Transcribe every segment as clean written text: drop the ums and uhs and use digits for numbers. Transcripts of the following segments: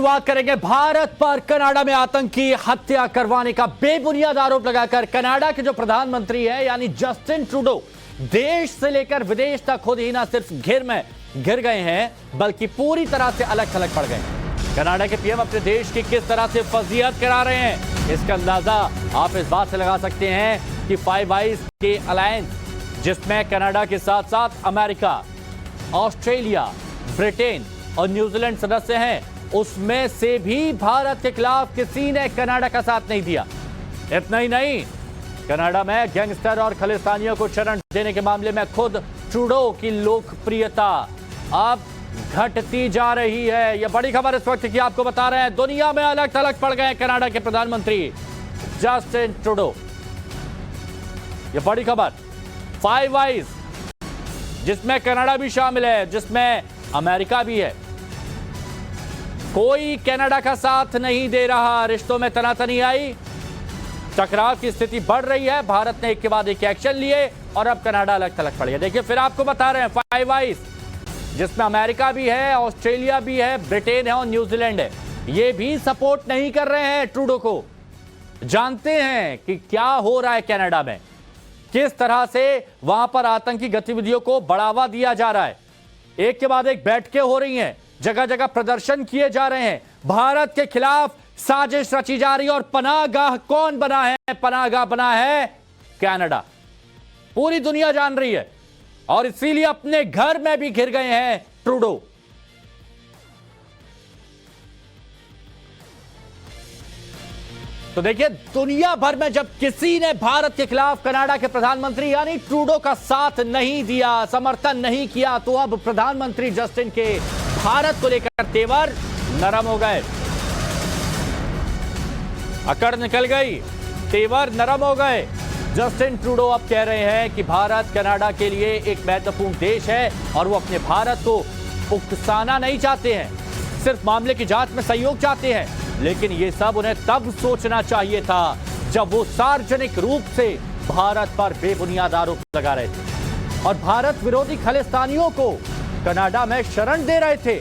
शुरुआत करेंगे भारत पर कनाडा में आतंकी हत्या करवाने का बेबुनियाद आरोप लगाकर। कनाडा के जो प्रधानमंत्री है यानी जस्टिन ट्रूडो देश से लेकर विदेश तक खुद ही ना सिर्फ घिर गए हैं बल्कि पूरी तरह से अलग थलग पड़ गए हैं। कनाडा के पीएम अपने देश की किस तरह से फजीहत करा रहे हैं, इसका अंदाजा आप इस बात से लगा सकते हैं कि फाइव आइज के अलायंस, जिसमें कनाडा के साथ साथ अमेरिका, ऑस्ट्रेलिया, ब्रिटेन और न्यूजीलैंड सदस्य हैं, उसमें से भी भारत के खिलाफ किसी ने कनाडा का साथ नहीं दिया। इतना ही नहीं, कनाडा में गैंगस्टर और खालिस्तानियों को शरण देने के मामले में खुद ट्रूडो की लोकप्रियता अब घटती जा रही है। यह बड़ी खबर इस वक्त की आपको बता रहे हैं। दुनिया में अलग थलग पड़ गए कनाडा के प्रधानमंत्री जस्टिन ट्रूडो। यह बड़ी खबर, फाइव आइज, जिसमें कनाडा भी शामिल है, जिसमें अमेरिका भी है, कोई कनाडा का साथ नहीं दे रहा। रिश्तों में तनातनी आई, टकराव की स्थिति बढ़ रही है। भारत ने एक के बाद एक एक्शन लिए और अब कनाडा अलग थलग पड़ गया। देखिए, फिर आपको बता रहे हैं, फाइव आइज, जिसमें अमेरिका भी है, ऑस्ट्रेलिया भी है, ब्रिटेन है और न्यूजीलैंड है, ये भी सपोर्ट नहीं कर रहे हैं ट्रूडो को। जानते हैं कि क्या हो रहा है कनाडा में, किस तरह से वहां पर आतंकी गतिविधियों को बढ़ावा दिया जा रहा है। एक के बाद एक बैठकें हो रही हैं, जगह जगह प्रदर्शन किए जा रहे हैं, भारत के खिलाफ साजिश रची जा रही है। और पनाहगाह कौन बना है? पनाहगाह बना है कनाडा। पूरी दुनिया जान रही है और इसीलिए अपने घर में भी घिर गए हैं ट्रूडो। तो देखिए, दुनिया भर में जब किसी ने भारत के खिलाफ कनाडा के प्रधानमंत्री यानी ट्रूडो का साथ नहीं दिया, समर्थन नहीं किया, तो अब प्रधानमंत्री जस्टिन के भारत को लेकर तेवर नरम हो गए, अकड़ निकल गई, तेवर नरम हो गए। जस्टिन ट्रूडो अब कह रहे हैं कि भारत कनाडा के लिए एक महत्वपूर्ण देश है और वो अपने भारत को उकसाना नहीं चाहते हैं, सिर्फ मामले की जांच में सहयोग चाहते हैं। लेकिन ये सब उन्हें तब सोचना चाहिए था जब वो सार्वजनिक रूप से भारत पर बेबुनियाद आरोप लगा रहे थे और भारत विरोधी खालिस्तानियों को कनाडा में शरण दे रहे थे,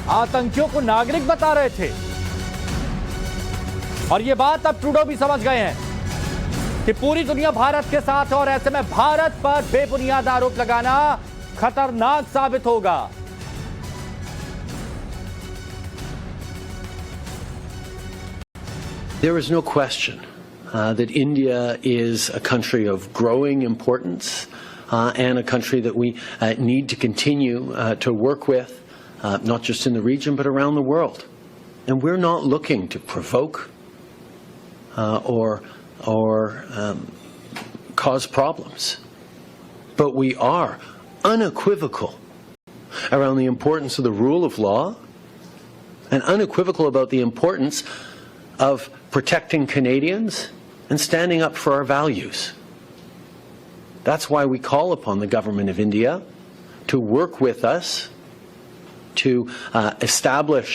आतंकियों को नागरिक बता रहे थे। और ये बात अब ट्रूडो भी समझ गए हैं कि पूरी दुनिया भारत के साथ है और ऐसे में भारत पर बेबुनियाद आरोप लगाना खतरनाक साबित होगा। There is no question that India is a country of growing importance and a country that we need to continue to work with, not just in the region but around the world. And we're not looking to provoke or cause problems, but we are unequivocal around the importance of the rule of law and unequivocal about the importance of protecting Canadians and standing up for our values. That's why we call upon the government of India to work with us to establish.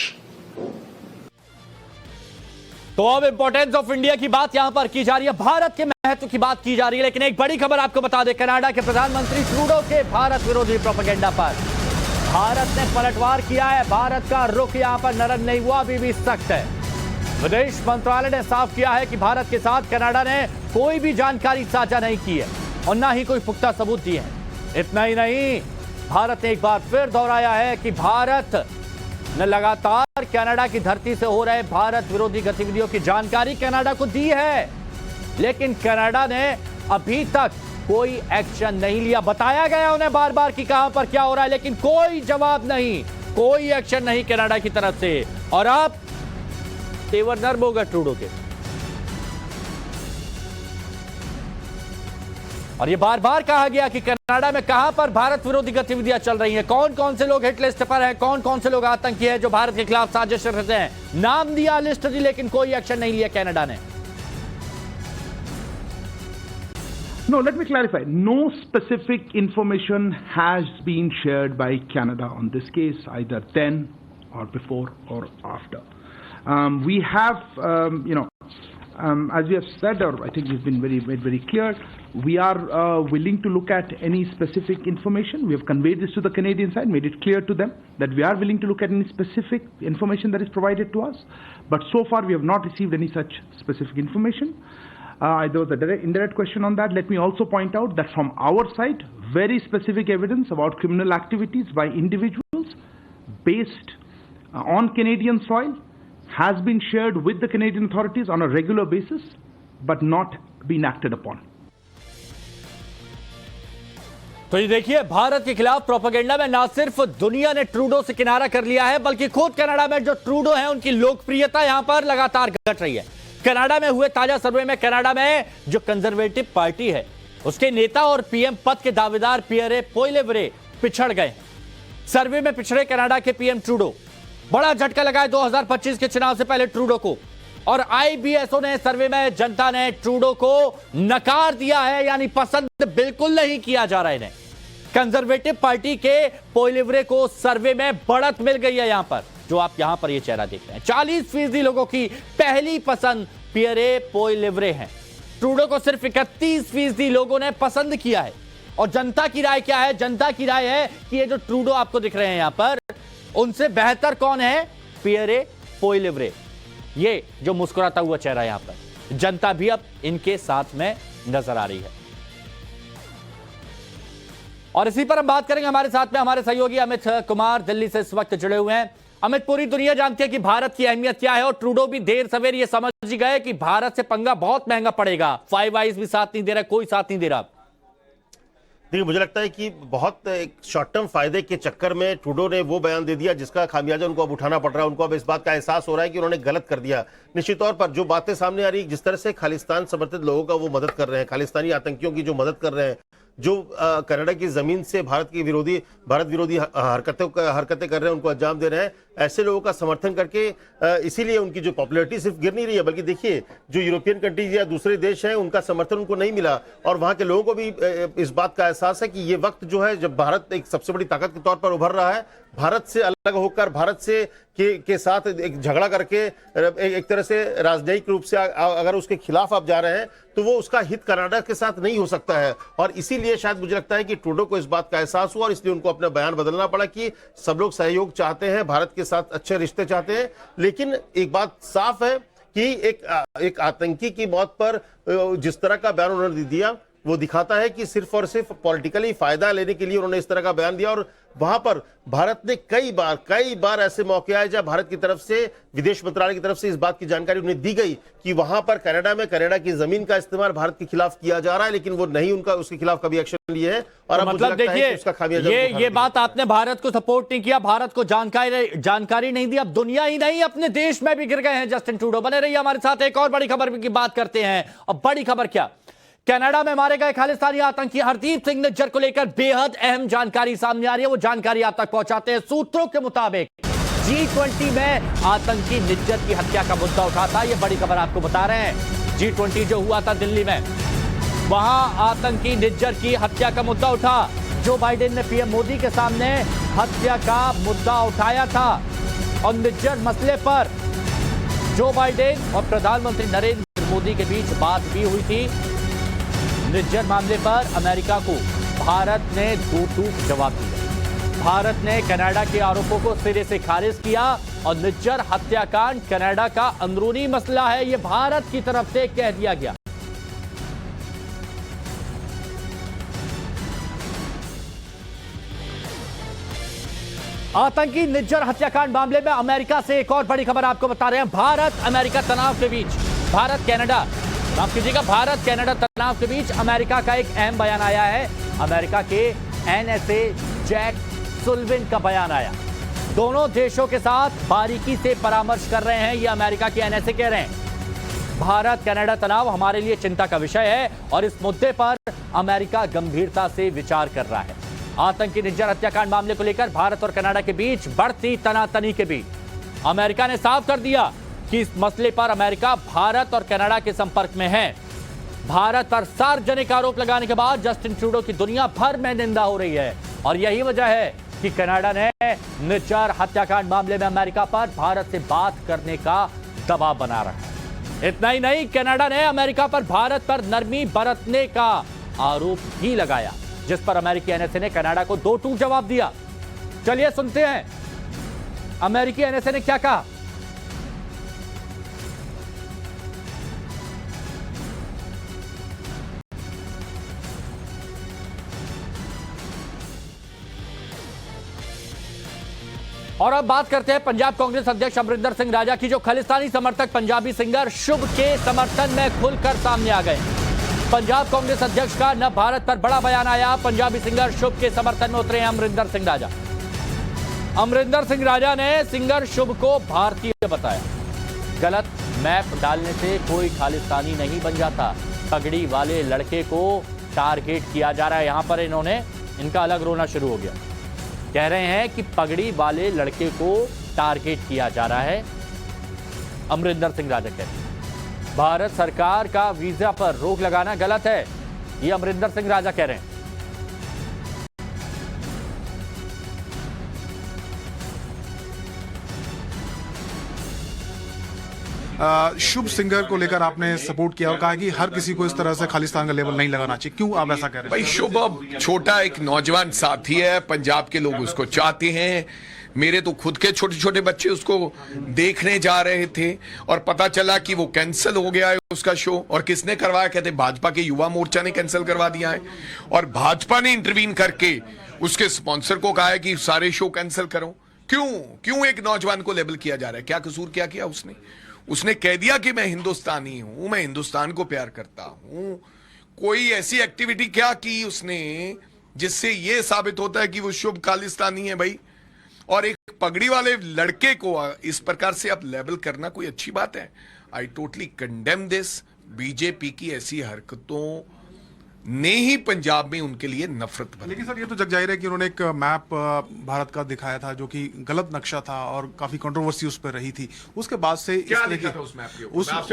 तो अब importance of India की बात यहां पर की जा रही है, भारत के महत्व की बात की जा रही है। लेकिन एक बड़ी खबर आपको बता दें, कनाडा के प्रधानमंत्री ट्रूडो के भारत विरोधी प्रोपेगेंडा पर भारत ने पलटवार किया है। भारत का रुख यहां पर नरम नहीं हुआ, अभी भी सख्त है। विदेश मंत्रालय ने साफ किया है कि भारत के साथ कनाडा ने कोई भी जानकारी साझा नहीं की है और ना ही कोई पुख्ता सबूत दिए हैं। इतना ही नहीं, भारत ने एक बार फिर दोहराया है कि भारत ने लगातार कनाडा की धरती से हो रहे भारत विरोधी गतिविधियों की जानकारी कनाडा को दी है, लेकिन कनाडा ने अभी तक कोई एक्शन नहीं लिया। बताया गया उन्हें बार बार कि कहां पर क्या हो रहा है, लेकिन कोई जवाब नहीं, कोई एक्शन नहीं कनाडा की तरफ से। और अब तेवर नर्म होगा ट्रूडो के। और ये बार बार कहा गया कि कनाडा में कहां पर भारत विरोधी गतिविधियां चल रही हैं, कौन कौन से लोग हिट लिस्ट पर हैं, कौन कौन से लोग आतंकी हैं जो भारत के खिलाफ साजिश रचते हैं। नाम दिया, लिस्ट दी, लेकिन कोई एक्शन नहीं लिया कनाडा ने। No, let me clarify. No specific information has been shared by Canada on this case, either then or before or after. We have, As we have said, or I think we've been made very clear, we are willing to look at any specific information. We have conveyed this to the Canadian side, made it clear to them that we are willing to look at any specific information that is provided to us. But so far, we have not received any such specific information. There was a indirect question on that. Let me also point out that from our side, very specific evidence about criminal activities by individuals based on Canadian soil has been shared with the Canadian authorities on a regular basis, but not been acted upon. तो ये देखिए, भारत के खिलाफ propaganda में ना सिर्फ दुनिया ने ट्रूडो से किनारा कर लिया है, बल्कि खुद कनाडा में जो ट्रूडो है उनकी लोकप्रियता यहां पर लगातार घट रही है। कनाडा में हुए ताजा सर्वे में कनाडा में जो कंजर्वेटिव पार्टी है उसके नेता और पीएम पद के दावेदार पियरे पोइलेव्रे पिछड़ गए। सर्वे में पिछड़े कनाडा के पीएम ट्रूडो, बड़ा झटका लगा है 2025 के चुनाव से पहले ट्रूडो को। और आईबीएसओ ने सर्वे में जनता ने ट्रूडो को नकार दिया है, यानी पसंद बिल्कुल नहीं किया जा रहा है इन्हें। कंजर्वेटिव पार्टी के पोइलेव्रे को सर्वे में बढ़त मिल गई है। यहां पर जो आप यहां पर ये चेहरा देख रहे हैं, 40% लोगों की पहली पसंद पियरे पोइलेव्रे है। ट्रूडो को सिर्फ 31% लोगों ने पसंद किया है। और जनता की राय क्या है? जनता की राय है कि ये जो ट्रूडो आपको दिख रहे हैं यहां पर, उनसे बेहतर कौन है? पियरे पोइलेव्रे। ये जो मुस्कुराता हुआ चेहरा यहां पर, जनता भी अब इनके साथ में नजर आ रही है। और इसी पर हम बात करेंगे। हमारे साथ में हमारे सहयोगी अमित कुमार दिल्ली से इस वक्त जुड़े हुए हैं। अमित, पूरी दुनिया जानती है कि भारत की अहमियत क्या है, और ट्रूडो भी देर सवेर ये समझ गए कि भारत से पंगा बहुत महंगा पड़ेगा। फाइव आइज भी साथ नहीं दे रहा, कोई साथ नहीं दे रहा। देखिए, मुझे लगता है कि बहुत एक शॉर्ट टर्म फायदे के चक्कर में ट्रूडो ने वो बयान दे दिया जिसका खामियाजा उनको अब उठाना पड़ रहा है। उनको अब इस बात का एहसास हो रहा है कि उन्होंने गलत कर दिया। निश्चित तौर पर जो बातें सामने आ रही है, जिस तरह से खालिस्तान समर्थित लोगों का वो मदद कर रहे हैं, खालिस्तानी आतंकियों की जो मदद कर रहे हैं, जो कनाडा की जमीन से भारत विरोधी हरकतें कर रहे हैं, उनको अंजाम दे रहे हैं, ऐसे लोगों का समर्थन करके इसीलिए उनकी जो पॉपुलैरिटी सिर्फ गिर नहीं रही है, बल्कि देखिए जो यूरोपियन कंट्रीज या दूसरे देश हैं उनका समर्थन उनको नहीं मिला। और वहां के लोगों को भी इस बात का एहसास है कि ये वक्त जो है जब भारत एक सबसे बड़ी ताकत के तौर पर उभर रहा है, भारत से अलग होकर, भारत से के साथ एक झगड़ा करके एक तरह से राजनयिक रूप से अगर उसके खिलाफ आप जा रहे हैं तो वो उसका हित कनाडा के साथ नहीं हो सकता है। और इसीलिए शायद मुझे लगता है कि ट्रूडो को इस बात का एहसास हुआ और इसलिए उनको अपना बयान बदलना पड़ा कि सब लोग सहयोग चाहते हैं, भारत के साथ अच्छे रिश्ते चाहते हैं। लेकिन एक बात साफ है कि एक आतंकी की मौत पर जिस तरह का बयान उन्होंने दिया, वो दिखाता है कि सिर्फ और सिर्फ पॉलिटिकली फायदा लेने के लिए उन्होंने इस तरह का बयान दिया। और वहां पर भारत ने कई बार ऐसे मौके आए जब भारत की तरफ से, विदेश मंत्रालय की तरफ से इस बात की जानकारी उन्हें दी गई कि वहां पर कनाडा में कनाडा की जमीन का इस्तेमाल भारत के खिलाफ किया जा रहा है, लेकिन वो नहीं उसके खिलाफ कभी एक्शन लिए है। और अब मतलब देखिए, ये बात आपने भारत को सपोर्ट नहीं किया, भारत को जानकारी नहीं दी। अब दुनिया ही नहीं, अपने देश में भी गिर गए हैं जस्टिन ट्रूडो। बने रहिए हमारे साथ, एक और बड़ी खबर की बात करते हैं। अब बड़ी खबर क्या? कनाडा में मारे गए खालिस्तानी आतंकी हरदीप सिंह निज्जर को लेकर बेहद अहम जानकारी सामने आ रही है। वो जानकारी आप तक पहुंचाते हैं। सूत्रों के मुताबिक G20 में आतंकी निज्जर की हत्या का मुद्दा उठा था। ये बड़ी खबर आपको बता रहे हैं। G20 जो हुआ था दिल्ली में, वहां आतंकी निज्जर की हत्या का मुद्दा उठा। जो बाइडेन ने पीएम मोदी के सामने हत्या का मुद्दा उठाया था। और निज्जर मसले पर जो बाइडेन और प्रधानमंत्री नरेंद्र मोदी के बीच बात भी हुई थी। निज्जर मामले पर अमेरिका को भारत ने टूक जवाब दिया। भारत ने कनाडा के आरोपों को सिरे से खारिज किया और निज्जर हत्याकांड कनाडा का अंदरूनी मसला है, यह भारत की तरफ से कह दिया गया। आतंकी निज्जर हत्याकांड मामले में अमेरिका से एक और बड़ी खबर आपको बता रहे हैं। भारत अमेरिका तनाव के बीच, भारत कनाडा तनाव के बीच अमेरिका का एक अहम बयान आया है। अमेरिका के एनएसए जैक सुल्लिवन का बयान आया। दोनों देशों के साथ बारीकी से परामर्श कर रहे हैं, ये अमेरिका के एनएसए कह रहे हैं। भारत कनाडा तनाव हमारे लिए चिंता का विषय है और इस मुद्दे पर अमेरिका गंभीरता से विचार कर रहा है। आतंकी निज्जर हत्याकांड मामले को लेकर भारत और कनाडा के बीच बढ़ती तनातनी के बीच अमेरिका ने साफ कर दिया कि इस मसले पर अमेरिका भारत और कनाडा के संपर्क में है। भारत पर सार्वजनिक आरोप लगाने के बाद जस्टिन ट्रूडो की दुनिया भर में निंदा हो रही है और यही वजह है कि कनाडा ने निज्जर हत्याकांड मामले में अमेरिका पर भारत से बात करने का दबाव बना रखा है। इतना ही नहीं, कनाडा ने अमेरिका पर भारत पर नरमी बरतने का आरोप भी लगाया, जिस पर अमेरिकी एनएसए ने कनाडा को 2-2 जवाब दिया। चलिए सुनते हैं अमेरिकी एनएसए ने क्या कहा। और अब बात करते हैं पंजाब कांग्रेस अध्यक्ष अमरिंदर सिंह राजा की, जो खालिस्तानी समर्थक पंजाबी सिंगर शुभ के समर्थन में खुलकर सामने आ गए। पंजाब कांग्रेस अध्यक्ष का न भारत पर बड़ा बयान आया, पंजाबी सिंगर शुभ के समर्थन में उतरे हैं अमरिंदर सिंह राजा। अमरिंदर सिंह राजा ने सिंगर शुभ को भारतीय बताया। गलत मैप डालने से कोई खालिस्तानी नहीं बन जाता, पगड़ी वाले लड़के को टारगेट किया जा रहा है। यहां पर इनका अलग रोना शुरू हो गया। कह रहे हैं कि पगड़ी वाले लड़के को टारगेट किया जा रहा है। अमरिंदर सिंह राजा कहते हैं भारत सरकार का वीजा पर रोक लगाना गलत है, ये अमरिंदर सिंह राजा कह रहे हैं। शुभ सिंगर को लेकर आपने सपोर्ट किया और कहा कि हर किसी को इस तरह से खालिस्तान का लेबल नहीं लगाना चाहिए, क्यों आप ऐसा कह रहे हैं? भाई शुभ अब छोटा एक नौजवान साथी है, पंजाब के लोग उसको चाहते हैं। मेरे तो खुद के छोटे छोटे बच्चे उसको देखने जा रहे थे और पता चला कि वो कैंसिल हो गया है उसका शो। और किसने करवाया? कहते भाजपा के युवा मोर्चा ने कैंसिल करवा दिया है और भाजपा ने इंटरवीन करके उसके स्पॉन्सर को कहा है कि सारे शो कैंसिल करो। क्यों एक नौजवान को लेबल किया जा रहा है? क्या कसूर क्या किया उसने कह दिया कि मैं हिंदुस्तानी हूं, मैं हिंदुस्तान को प्यार करता हूं। कोई ऐसी एक्टिविटी क्या की उसने जिससे यह साबित होता है कि वो शुभ खालिस्तानी है भाई? और एक पगड़ी वाले लड़के को इस प्रकार से आप लेबल करना कोई अच्छी बात है? I totally condemn this. BJP की ऐसी हरकतों ने ही पंजाब में उनके लिए नफरत बनी। लेकिन सर ये तो जग जाहिर है कि उन्होंने एक मैप भारत का दिखाया था जो कि गलत नक्शा था और काफी कंट्रोवर्सी उस पर रही थी। उसके बाद से क्या लिखा था उस मैप के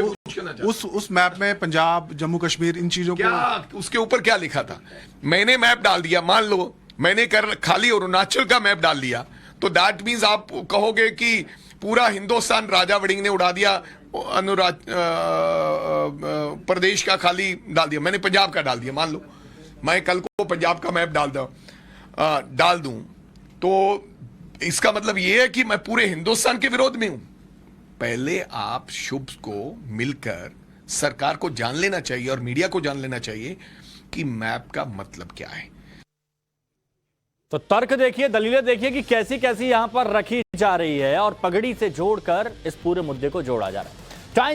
ऊपर? उस मैप में पंजाब, जम्मू कश्मीर, इन चीजों को उसके ऊपर क्या लिखा था? मैंने मैप डाल दिया, मान लो मैंने खाली अरुणाचल का मैप डाल दिया, तो दैट मीन्स आप कहोगे कि पूरा हिंदुस्तान राजा वड़िंग ने उड़ा दिया, प्रदेश का खाली डाल दिया। मैंने पंजाब का डाल दिया। मान लो मैं कल को पंजाब का मैप डाल दूं, तो इसका मतलब यह है कि मैं पूरे हिंदुस्तान के विरोध में हूं। पहले आप शुभ को मिलकर सरकार को जान लेना चाहिए और मीडिया को जान लेना चाहिए कि मैप का मतलब क्या है। तो तर्क देखिए, दलीलें देखिए कि कैसी कैसी यहां पर रखी जा रही है और पगड़ी से जोड़कर इस पूरे मुद्दे को जोड़ा जा रहा है।